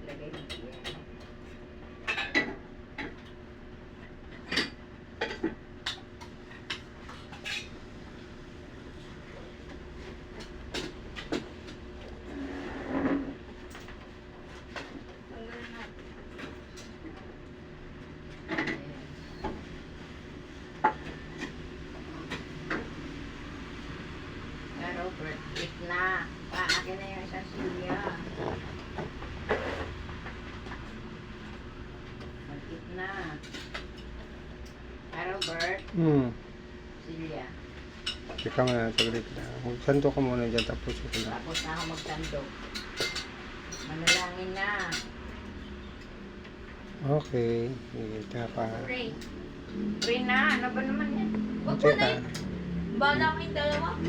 Lagay mo yan. Robert, gitna. Paakin na yung isang silya. Mag-gitna. Robert. Silya. Teka muna, saglit na. Magsando ka muna dyan, tapos ito na. Tapos na ako magtandog. Manalangin na. Okay. Hintay pa. Pray. Pray na. Ano ba naman yan? Huwag mo na Teka. yun. Bala kayong dalawa.